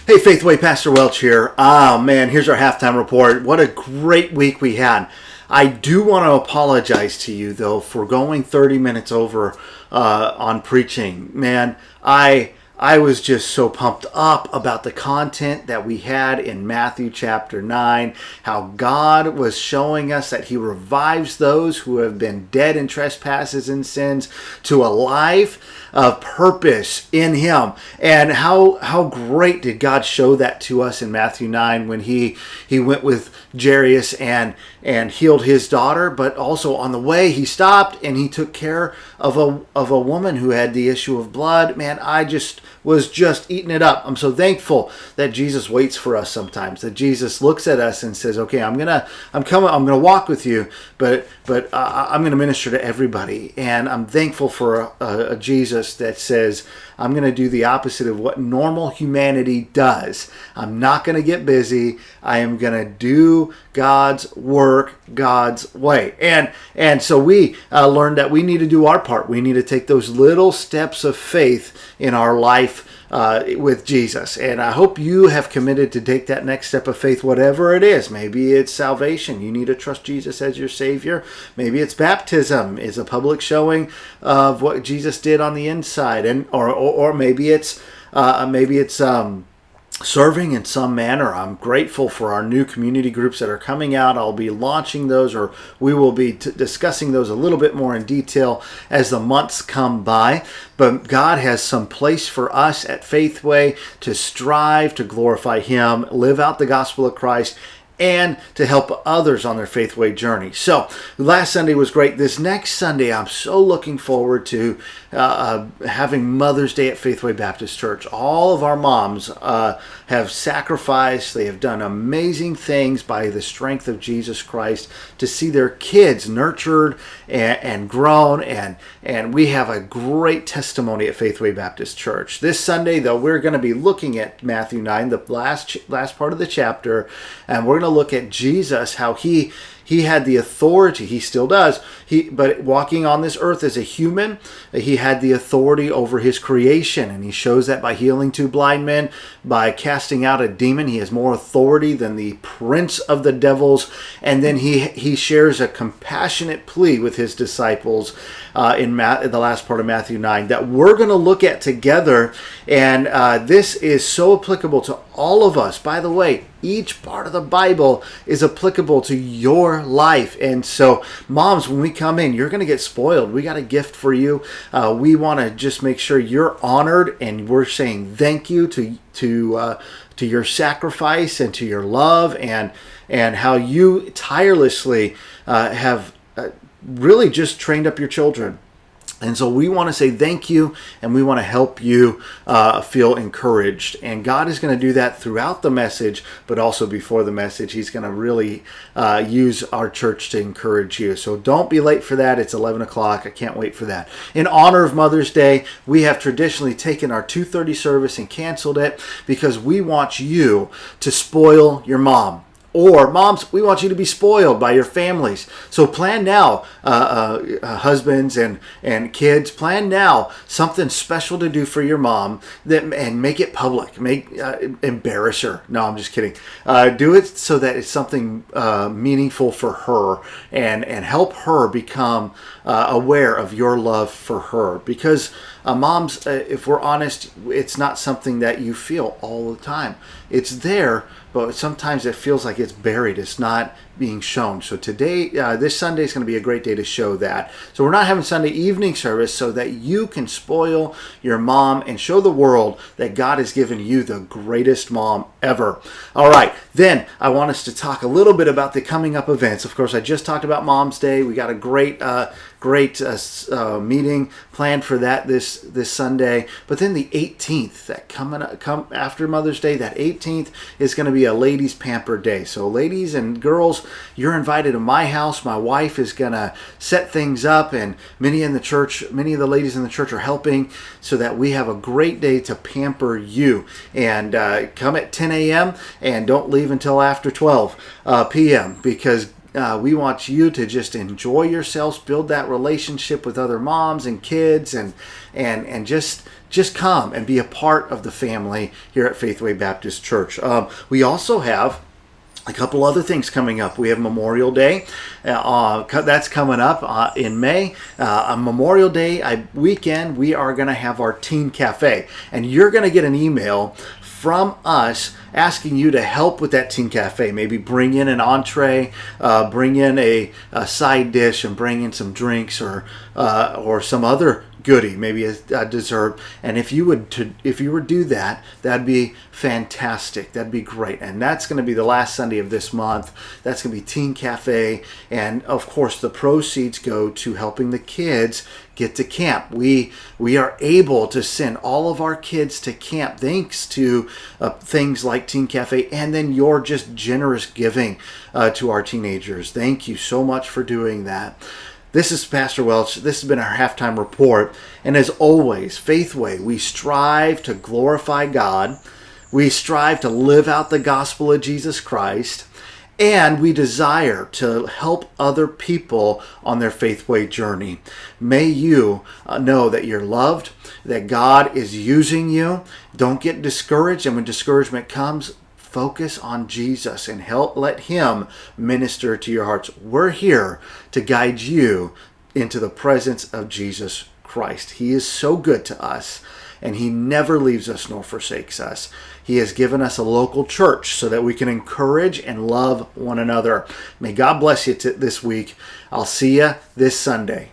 Hey, Faithway, Pastor Welch here. Man, here's our halftime report. What a great week we had. I do want to apologize to you, though, for going 30 minutes over on preaching. Man, I was just so pumped up about the content that we had in Matthew chapter 9, how God was showing us that He revives those who have been dead in trespasses and sins to a life of purpose in Him. And how great did God show that to us in Matthew 9 when He went with Jairus and healed his daughter, but also on the way He stopped and He took care of a woman who had the issue of blood. Man, I was just eating it up. I'm so thankful that Jesus waits for us sometimes, that Jesus looks at us and says, okay, I'm gonna walk with you, but I'm gonna minister to everybody. And I'm thankful for a Jesus that says, I'm going to do the opposite of what normal humanity does. I'm not going to get busy. I am going to do God's work God's way. And so we learned that we need to do our part. We need to take those little steps of faith in our life with Jesus. And I hope you have committed to take that next step of faith, whatever it is. Maybe it's salvation. You need to trust Jesus as your Savior. Maybe it's baptism. It's a public showing of what Jesus did on the inside. Or maybe it's serving in some manner. I'm grateful for our new community groups that are coming out. I'll be launching those, or we will be discussing those a little bit more in detail as the months come by. But God has some place for us at Faithway to strive to glorify Him, live out the gospel of Christ, and to help others on their Faithway journey. So last Sunday was great. This next Sunday, I'm so looking forward to having Mother's Day at Faithway Baptist Church. All of our moms have sacrificed. They have done amazing things by the strength of Jesus Christ to see their kids nurtured and grown. And we have a great testimony at Faithway Baptist Church. This Sunday, though, we're going to be looking at Matthew 9, the last part of the chapter, and we're going to look at Jesus, how he had the authority. He still does. But walking on this earth as a human, He had the authority over His creation. And He shows that by healing two blind men, by casting out a demon. He has more authority than the prince of the devils. And then he shares a compassionate plea with His disciples in the last part of Matthew 9 that we're going to look at together. And this is so applicable to all of us. By the way, each part of the Bible is applicable to your life. And so, moms, when we come in, you're going to get spoiled. We got a gift for you. We want to just make sure you're honored, and we're saying thank you to your sacrifice and to your love and how you tirelessly have really just trained up your children. And so we want to say thank you, and we want to help you feel encouraged. And God is going to do that throughout the message, but also before the message. He's going to really use our church to encourage you. So don't be late for that. It's 11 o'clock. I can't wait for that. In honor of Mother's Day, we have traditionally taken our 2:30 service and canceled it because we want you to spoil your mom. Or, moms, we want you to be spoiled by your families. So plan now, husbands and kids, plan now something special to do for your mom and make it public. Embarrass her. No, I'm just kidding. Do it so that it's something meaningful for her and help her become aware of your love for her. Because moms, if we're honest, it's not something that you feel all the time. It's there, but sometimes it feels like it's buried. It's not being shown. So today, this Sunday is going to be a great day to show that. So we're not having Sunday evening service so that you can spoil your mom and show the world that God has given you the greatest mom ever. All right, then I want us to talk a little bit about the coming up events. Of course, I just talked about Mom's Day. We got a great meeting planned for that this Sunday. But then the 18th, that come after Mother's Day, that 18th is going to be a ladies' pamper day. So ladies and girls, you're invited to my house. My wife is going to set things up, and many of the ladies in the church are helping so that we have a great day to pamper you. And come at 10 a.m. and don't leave until after 12 p.m. because we want you to just enjoy yourselves, build that relationship with other moms and kids, and just come and be a part of the family here at Faithway Baptist Church. We also have a couple other things coming up. We have Memorial Day. That's coming up in May. On Memorial Day weekend, we are going to have our Teen Cafe. And you're going to get an email from us asking you to help with that Teen Cafe. Maybe bring in an entree, bring in a side dish, and bring in some drinks or some other goodie, maybe a dessert. And if you would do that, that'd be fantastic. That'd be great. And that's going to be the last Sunday of this month. That's going to be Teen Cafe, and of course the proceeds go to helping the kids get to camp. We are able to send all of our kids to camp thanks to things like Teen Cafe, and then your just generous giving to our teenagers. Thank you so much for doing that. This is Pastor Welch. This has been our halftime report. And as always, Faithway, we strive to glorify God. We strive to live out the gospel of Jesus Christ. And we desire to help other people on their Faithway journey. May you know that you're loved, that God is using you. Don't get discouraged. And when discouragement comes, focus on Jesus and let Him minister to your hearts. We're here to guide you into the presence of Jesus Christ. He is so good to us, and He never leaves us nor forsakes us. He has given us a local church so that we can encourage and love one another. May God bless you this week. I'll see you this Sunday.